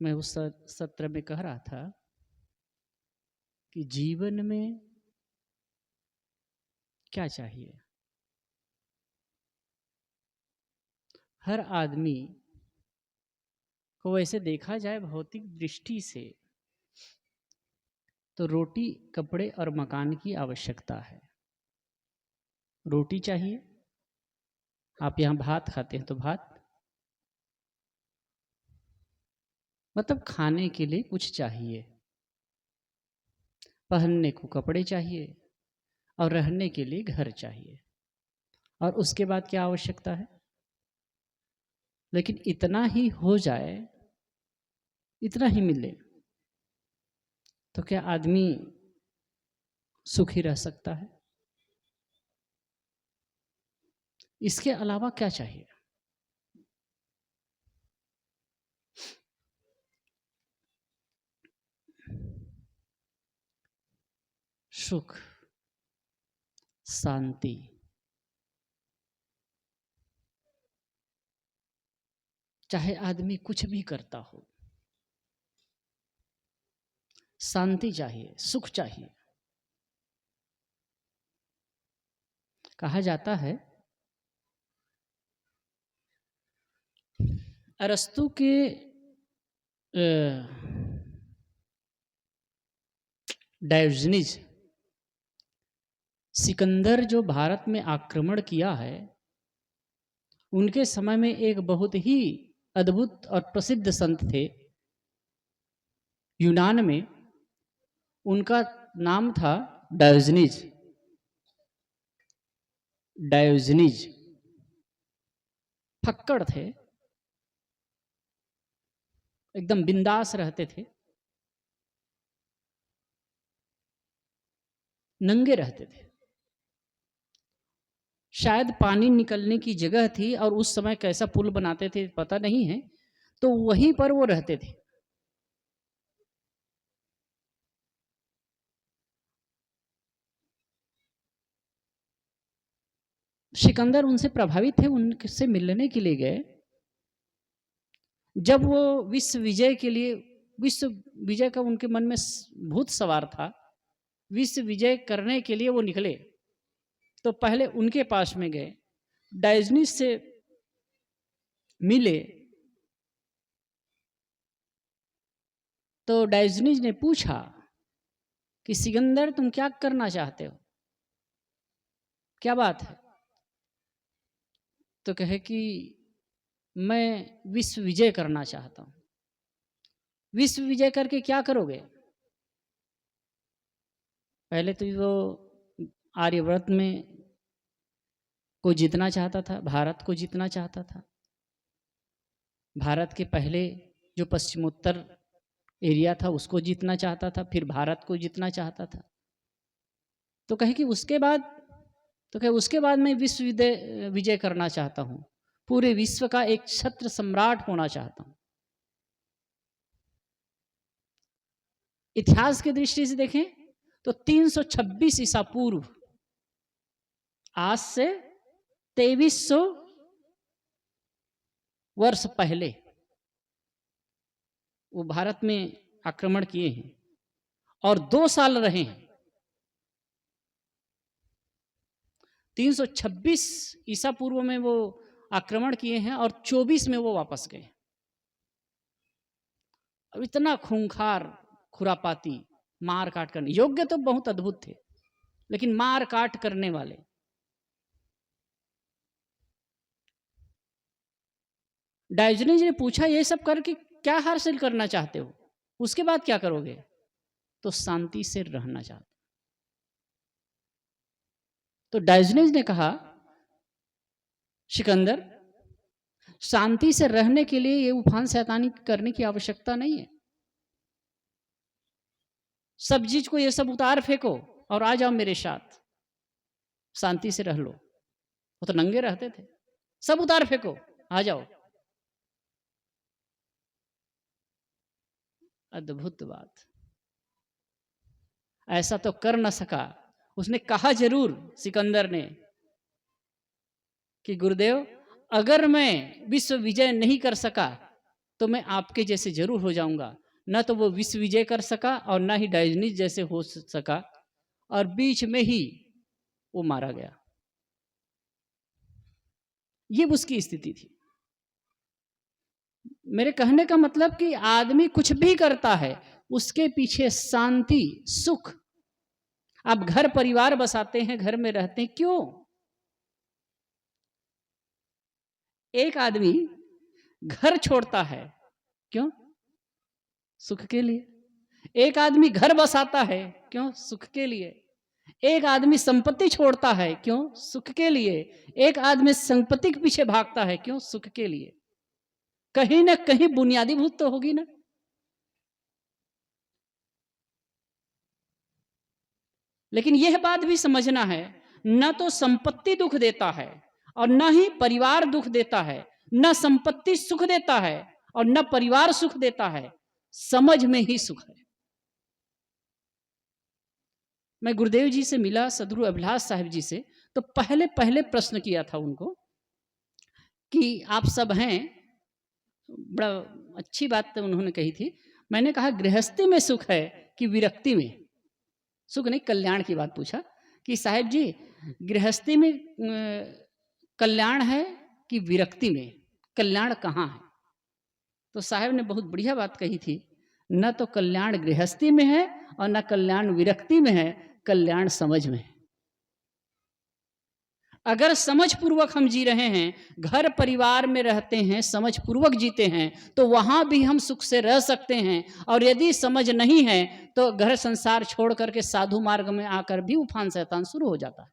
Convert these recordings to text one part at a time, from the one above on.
मैं उस सत्र में कह रहा था कि जीवन में क्या चाहिए। हर आदमी को वैसे देखा जाए भौतिक दृष्टि से तो रोटी, कपड़े और मकान की आवश्यकता है। रोटी चाहिए, आप यहाँ भात खाते हैं तो भात, मतलब खाने के लिए कुछ चाहिए। पहनने को कपड़े चाहिए और रहने के लिए घर चाहिए। और उसके बाद क्या आवश्यकता है? लेकिन इतना ही हो जाए, इतना ही मिले तो क्या आदमी सुखी रह सकता है? इसके अलावा क्या चाहिए? सुख, शांति, चाहे आदमी कुछ भी करता हो, शांति चाहिए, सुख चाहिए। कहा जाता है अरस्तु के डायोजनीज, सिकंदर जो भारत में आक्रमण किया है, उनके समय में एक बहुत ही अद्भुत और प्रसिद्ध संत थे यूनान में। उनका नाम था डायोजनीज। डायोजनीज फक्कड़ थे, एकदम बिंदास रहते थे, नंगे रहते थे। शायद पानी निकलने की जगह थी और उस समय कैसा पुल बनाते थे पता नहीं है, तो वहीं पर वो रहते थे। सिकंदर उनसे प्रभावित थे, उनसे मिलने के लिए गए। जब वो विश्व विजय के लिए, विश्व विजय का उनके मन में भूत सवार था, विश्व विजय करने के लिए वो निकले, तो पहले उनके पास में गए, डायोजनीज से मिले। तो डायोजनीज ने पूछा कि सिकंदर तुम क्या करना चाहते हो, क्या बात है? तो कहे कि मैं विश्व विजय करना चाहता हूं। विश्व विजय करके क्या करोगे? पहले तो वो आर्यव्रत में को जीतना चाहता था, भारत को जीतना चाहता था। भारत के पहले जो पश्चिमोत्तर एरिया था उसको जीतना चाहता था, फिर भारत को जीतना चाहता था। तो कहे कि उसके बाद, तो कहे उसके बाद मैं विश्व विजय करना चाहता हूं, पूरे विश्व का एक छत्र सम्राट होना चाहता हूं। इतिहास की दृष्टि से देखें तो 326 ईसा पूर्व, आज से 2300 वर्ष पहले वो भारत में आक्रमण किए हैं और 2 साल रहे हैं। 326 ईसा पूर्व में वो आक्रमण किए हैं और 24 में वो वापस गए। अब इतना खूंखार, खुरापाती, मार काट करने योग्य तो बहुत अद्भुत थे, लेकिन मार काट करने वाले। डायोजनीज ने पूछा ये सब करके क्या हासिल करना चाहते हो, उसके बाद क्या करोगे? तो शांति से रहना चाहते। तो डायोजनीज ने कहा सिकंदर, शांति से रहने के लिए ये उफान शैतानी करने की आवश्यकता नहीं है। सब चीज को ये सब उतार फेंको और आ जाओ मेरे साथ, शांति से रह लो। वो तो नंगे रहते थे, सब उतार फेंको, आ जाओ। अद्भुत बात, ऐसा तो कर न सका। उसने कहा जरूर सिकंदर ने कि गुरुदेव, अगर मैं विश्व विजय नहीं कर सका तो मैं आपके जैसे जरूर हो जाऊंगा। न तो वो विश्व विजय कर सका और न ही डायोजनीस जैसे हो सका, और बीच में ही वो मारा गया। ये उसकी स्थिति थी। मेरे कहने का मतलब कि आदमी कुछ भी करता है, उसके पीछे शांति, सुख। आप घर परिवार बसाते हैं, घर में रहते हैं, क्यों? एक आदमी घर छोड़ता है, क्यों? सुख के लिए। एक आदमी घर बसाता है, क्यों? सुख के लिए। एक आदमी संपत्ति छोड़ता है, क्यों? सुख के लिए। एक आदमी संपत्ति के पीछे भागता है, क्यों? सुख के लिए। कहीं ना कहीं बुनियादी भूत तो होगी ना। लेकिन यह बात भी समझना है, न तो संपत्ति दुख देता है और न ही परिवार दुख देता है। न संपत्ति सुख देता है और न परिवार सुख देता है, समझ में ही सुख है। मैं गुरुदेव जी से मिला, सदगुरु अभिलाष साहिब जी से, तो पहले पहले प्रश्न किया था उनको कि आप सब हैं, बड़ा अच्छी बात तो उन्होंने कही थी। मैंने कहा गृहस्थी में सुख है कि विरक्ति में? सुख नहीं, कल्याण की बात पूछा कि साहिब जी गृहस्थी में कल्याण है कि विरक्ति में? कल्याण कहाँ है? तो साहब ने बहुत बढ़िया बात कही थी, न तो कल्याण गृहस्थी में है और न कल्याण विरक्ति में है, कल्याण समझ में है। अगर समझ पूर्वक हम जी रहे हैं, घर परिवार में रहते हैं, समझ पूर्वक जीते हैं, तो वहां भी हम सुख से रह सकते हैं। और यदि समझ नहीं है तो घर संसार छोड़ करके साधु मार्ग में आकर भी उफान शैतान शुरू हो जाता है।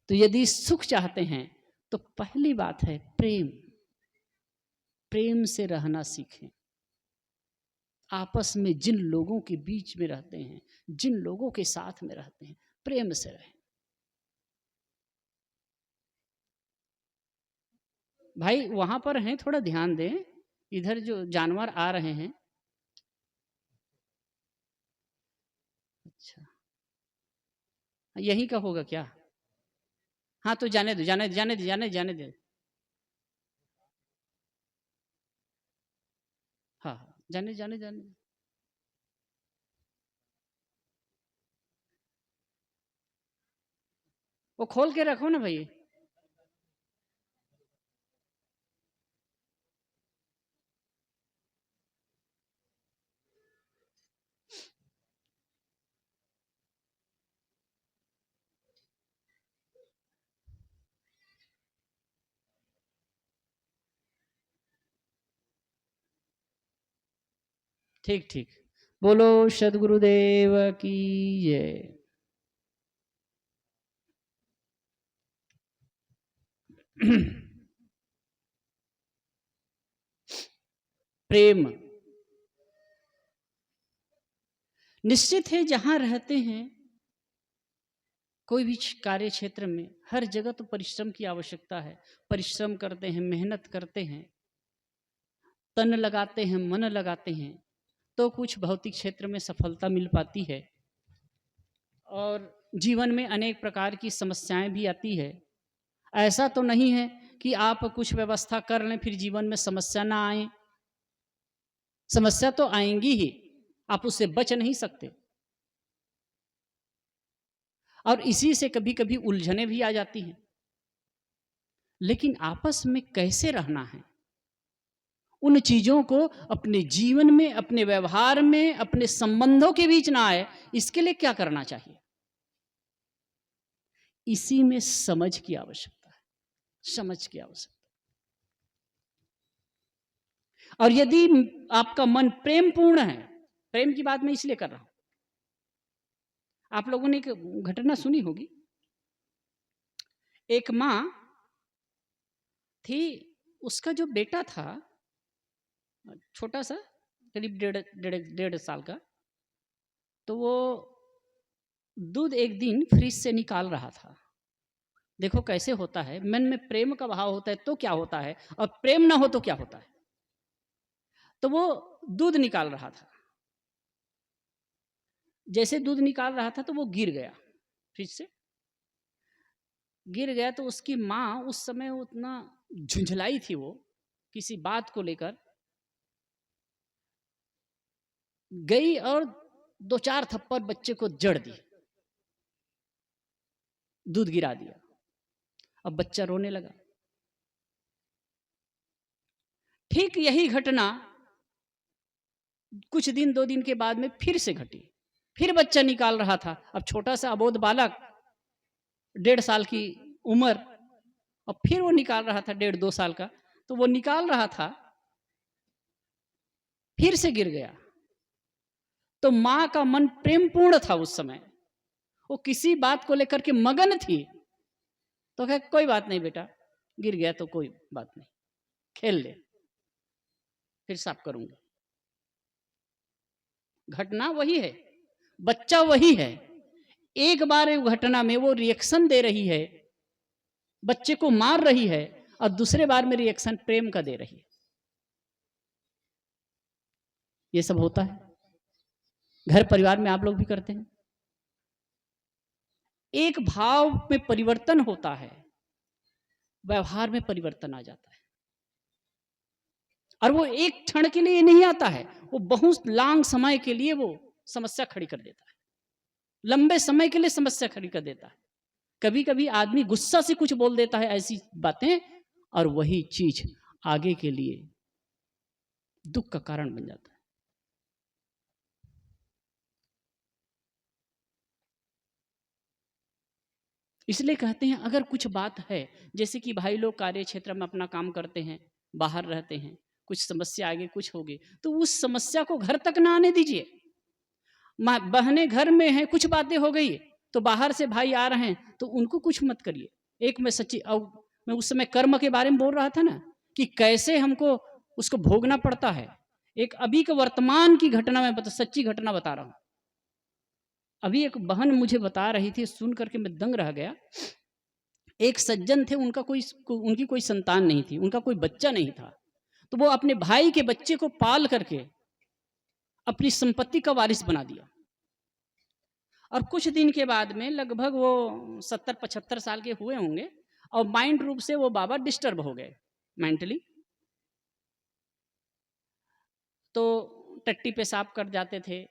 तो यदि सुख चाहते हैं तो पहली बात है प्रेम। प्रेम से रहना सीखें। आपस में जिन लोगों के बीच में रहते हैं, जिन लोगों के साथ में रहते हैं, प्रेम से रहें। भाई वहां पर हैं, थोड़ा ध्यान दें, इधर जो जानवर आ रहे हैं। अच्छा, यही का होगा क्या? हाँ तो जाने दो, जाने जाने दे, जाने जाने दे। हाँ हाँ, जाने जाने जाने। वो खोल के रखो ना भाई। ठीक ठीक, बोलो सदगुरुदेव की जय। प्रेम निश्चित है, जहां रहते हैं कोई भी कार्य क्षेत्र में, हर जगह तो परिश्रम की आवश्यकता है। परिश्रम करते हैं, मेहनत करते हैं, तन लगाते हैं, मन लगाते हैं, तो कुछ भौतिक क्षेत्र में सफलता मिल पाती है। और जीवन में अनेक प्रकार की समस्याएं भी आती है। ऐसा तो नहीं है कि आप कुछ व्यवस्था कर लें फिर जीवन में समस्या ना आए। समस्या तो आएंगी ही, आप उससे बच नहीं सकते। और इसी से कभी कभी उलझने भी आ जाती हैं। लेकिन आपस में कैसे रहना है, उन चीजों को अपने जीवन में, अपने व्यवहार में, अपने संबंधों के बीच ना आए, इसके लिए क्या करना चाहिए? इसी में समझ की आवश्यकता है, समझ की आवश्यकता। और यदि आपका मन प्रेम पूर्ण है, प्रेम की बात मैं इसलिए कर रहा हूं, आप लोगों ने एक घटना सुनी होगी। एक मां थी, उसका जो बेटा था छोटा सा, करीब डेढ़ साल का, तो वो दूध एक दिन फ्रिज से निकाल रहा था। देखो कैसे होता है, मन में प्रेम का भाव होता है तो क्या होता है, और प्रेम ना हो तो क्या होता है। तो वो दूध निकाल रहा था, जैसे दूध निकाल रहा था तो वो गिर गया फ्रिज से। गिर गया तो उसकी माँ उस समय उतना झुंझलाई थी, वो किसी बात को लेकर गई और 2-4 थप्पड़ बच्चे को जड़ दी, दूध गिरा दिया। अब बच्चा रोने लगा। ठीक यही घटना कुछ दिन 2 दिन के बाद में फिर से घटी। फिर बच्चा निकाल रहा था, अब छोटा सा अबोध बालक, 1.5 साल की उम्र, और फिर वो निकाल रहा था 1.5-2 साल का, तो वो निकाल रहा था, फिर से गिर गया। तो माँ का मन प्रेमपूर्ण था उस समय, वो किसी बात को लेकर के मगन थी। तो कहा कोई बात नहीं बेटा, गिर गया तो कोई बात नहीं, खेल ले, फिर साफ करूंगा। घटना वही है, बच्चा वही है। एक बार एक घटना में वो रिएक्शन दे रही है, बच्चे को मार रही है, और दूसरे बार में रिएक्शन प्रेम का दे रही है। ये सब होता है घर परिवार में, आप लोग भी करते हैं। एक भाव में परिवर्तन होता है, व्यवहार में परिवर्तन आ जाता है, और वो एक क्षण के लिए नहीं आता है, वो बहुत लंबे समय के लिए वो समस्या खड़ी कर देता है, लंबे समय के लिए समस्या खड़ी कर देता है। कभी कभी आदमी गुस्सा से कुछ बोल देता है ऐसी बातें, और वही चीज आगे के लिए दुख का कारण बन जाता है। इसलिए कहते हैं अगर कुछ बात है, जैसे कि भाई लोग कार्य क्षेत्र में अपना काम करते हैं, बाहर रहते हैं, कुछ समस्या आगे कुछ होगी, तो उस समस्या को घर तक ना आने दीजिए। बहनें घर में हैं, कुछ बातें हो गई तो बाहर से भाई आ रहे हैं तो उनको कुछ मत करिए। एक मैं सच्ची, और मैं उस समय कर्म के बारे में बोल रहा था ना, कि कैसे हमको उसको भोगना पड़ता है। एक अभी के वर्तमान की घटना में सच्ची घटना बता रहा हूं। अभी एक बहन मुझे बता रही थी, सुन करके मैं दंग रह गया। एक सज्जन थे, उनकी कोई संतान नहीं थी, उनका कोई बच्चा नहीं था, तो वो अपने भाई के बच्चे को पाल करके अपनी संपत्ति का वारिस बना दिया। और कुछ दिन के बाद में, लगभग वो 70-75 साल के हुए होंगे, और माइंड रूप से वो बाबा डिस्टर्ब हो गए मेंटली। तो टट्टी पेशाब कर जाते थे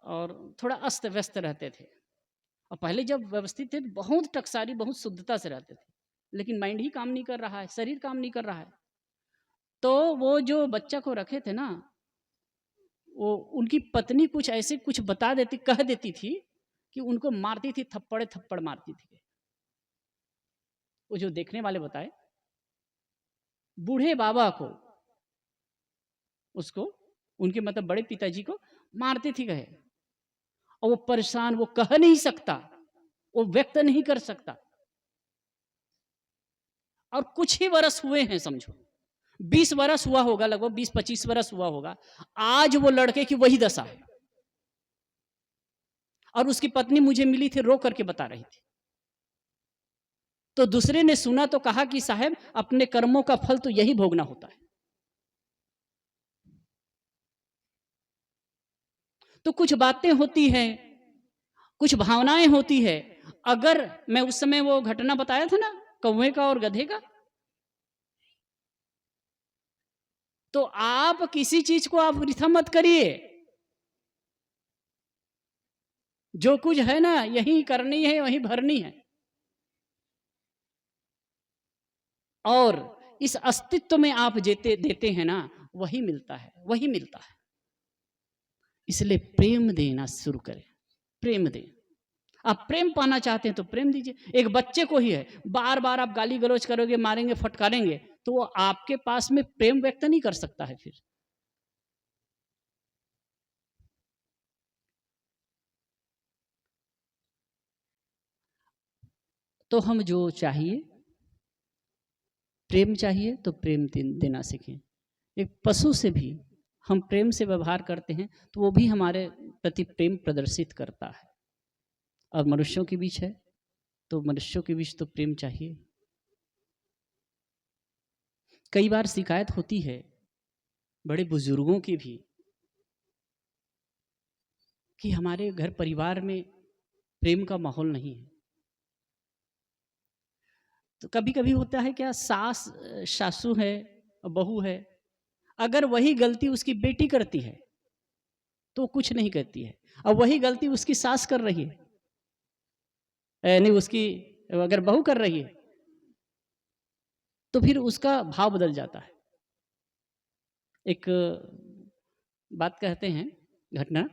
और थोड़ा अस्त व्यस्त रहते थे। और पहले जब व्यवस्थित थे तो बहुत टकसारी, बहुत शुद्धता से रहते थे, लेकिन माइंड ही काम नहीं कर रहा है, शरीर काम नहीं कर रहा है। तो वो जो बच्चा को रखे थे ना, वो उनकी पत्नी कुछ ऐसे कुछ बता देती, कह देती थी कि उनको मारती थी, थप्पड़ थप्पड़ मारती थी। वो जो देखने वाले बताए, बूढ़े बाबा को, उसको, उनके मतलब बड़े पिताजी को मारती थी कहे, और वो परेशान, वो कह नहीं सकता, वो व्यक्त नहीं कर सकता। और कुछ ही वर्ष हुए हैं, समझो 20 वर्ष हुआ होगा, लगभग 20-25 वर्ष हुआ होगा, आज वो लड़के की वही दशा है। और उसकी पत्नी मुझे मिली थी, रो करके बता रही थी। तो दूसरे ने सुना तो कहा कि साहब, अपने कर्मों का फल तो यही भोगना होता है। तो कुछ बातें होती हैं, कुछ भावनाएं होती है। अगर मैं उस समय वो घटना बताया था ना, कौवे का और गधे का, तो आप किसी चीज को आप वृथा मत करिए। जो कुछ है ना, यही करनी है, वही भरनी है, और इस अस्तित्व में आप देते हैं ना, वही मिलता है, वही मिलता है। इसलिए प्रेम देना शुरू करें, प्रेम दें। आप प्रेम पाना चाहते हैं तो प्रेम दीजिए। एक बच्चे को ही है, बार बार आप गाली गलौज करोगे, मारेंगे, फटकारेंगे, तो वो आपके पास में प्रेम व्यक्त नहीं कर सकता है। फिर तो हम जो चाहिए, प्रेम चाहिए तो प्रेम देना सीखें। एक पशु से भी हम प्रेम से व्यवहार करते हैं तो वो भी हमारे प्रति प्रेम प्रदर्शित करता है। और मनुष्यों के बीच है तो मनुष्यों के बीच तो प्रेम चाहिए। कई बार शिकायत होती है बड़े बुजुर्गों की भी, कि हमारे घर परिवार में प्रेम का माहौल नहीं है। तो कभी कभी होता है क्या, सास सासू है, बहू है, अगर वही गलती उसकी बेटी करती है तो कुछ नहीं कहती है, और वही गलती उसकी सास कर रही है, यानी उसकी अगर बहू कर रही है, तो फिर उसका भाव बदल जाता है। एक बात कहते हैं, घटना,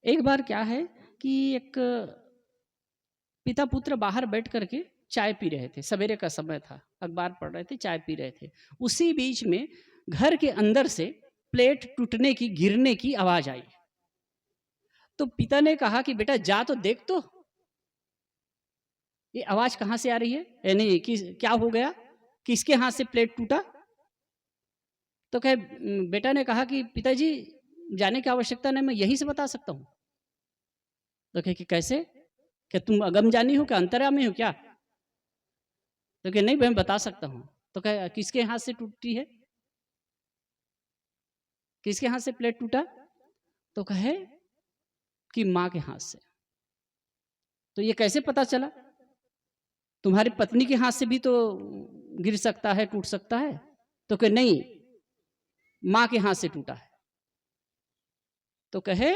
एक बार क्या है कि एक पिता पुत्र बाहर बैठ करके चाय पी रहे थे, सवेरे का समय था, अखबार पढ़ रहे थे, चाय पी रहे थे। उसी बीच में घर के अंदर से प्लेट टूटने की, गिरने की आवाज आई। तो पिता ने कहा कि बेटा जा तो देख, तो ये आवाज कहां से आ रही है, यानी कि क्या हो गया, किसके हाथ से प्लेट टूटा। तो कहे, बेटा ने कहा कि पिताजी जाने की आवश्यकता नहीं, मैं यहीं से बता सकता हूं। तो कहे कि कैसे, क्या तुम अगम जानी हो, क्या अंतर्यामी हो क्या। तो कहे नहीं मैं बता सकता हूं। तो कहे किसके हाथ से टूटी है, किसके हाथ से प्लेट टूटा। तो कहे कि माँ के हाथ से। तो ये कैसे पता चला, तुम्हारी पत्नी के हाथ से भी तो गिर सकता है, टूट सकता है। तो कहे नहीं, माँ के हाथ से टूटा है। तो कहे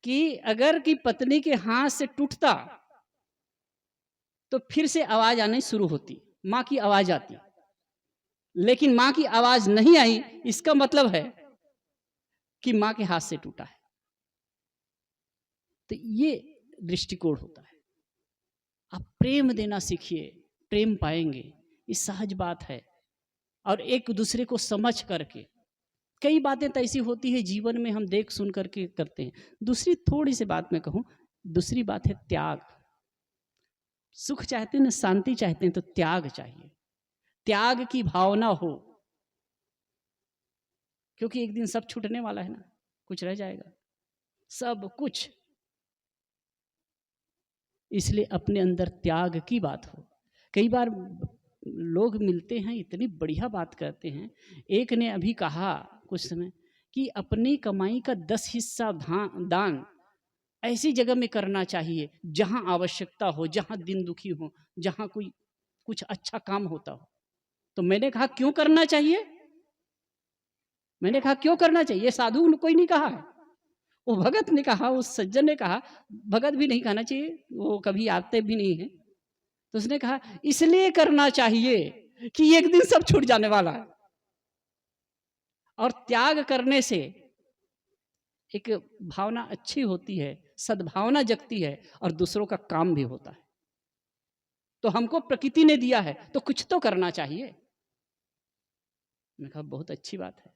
कि अगर कि पत्नी के हाथ से टूटता तो फिर से आवाज आनी शुरू होती, माँ की आवाज आती, लेकिन माँ की आवाज नहीं आई, इसका मतलब है कि माँ के हाथ से टूटा है। तो ये दृष्टिकोण होता है। आप प्रेम देना सीखिए, प्रेम पाएंगे, ये सहज बात है। और एक दूसरे को समझ करके, कई बातें तो ऐसी होती है जीवन में हम देख सुन करके करते हैं। दूसरी थोड़ी सी बात मैं कहूं, दूसरी बात है त्याग। सुख चाहते हैं ना, शांति चाहते हैं, तो त्याग चाहिए, त्याग की भावना हो, क्योंकि एक दिन सब छूटने वाला है ना, कुछ रह जाएगा, सब कुछ। इसलिए अपने अंदर त्याग की बात हो। कई बार लोग मिलते हैं, इतनी बढ़िया बात करते हैं। एक ने अभी कहा कुछ समय कि अपनी कमाई का 10 हिस्सा दान ऐसी जगह में करना चाहिए जहां आवश्यकता हो, जहां दिन दुखी हो, जहां कोई कुछ अच्छा काम होता हो। तो मैंने कहा क्यों करना चाहिए, मैंने कहा क्यों करना चाहिए, साधु कोई नहीं कहा है, वो भगत ने कहा, उस सज्जन ने कहा। भगत भी नहीं कहना चाहिए, वो कभी आते भी नहीं है। तो उसने कहा इसलिए करना चाहिए कि एक दिन सब छूट जाने वाला है, और त्याग करने से एक भावना अच्छी होती है, सद्भावना जगती है, और दूसरों का काम भी होता है। तो हमको प्रकृति ने दिया है तो कुछ तो करना चाहिए। मैंने कहा बहुत अच्छी बात है।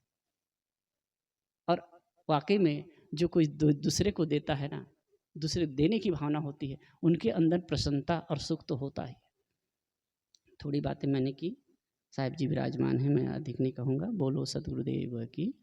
और वाकई में जो कोई दूसरे को देता है ना, दूसरे देने की भावना होती है, उनके अंदर प्रसन्नता और सुख तो होता ही। थोड़ी बातें मैंने की, साहिब जी विराजमान हैं, मैं अधिक नहीं कहूँगा। बोलो सतगुरुदेव की।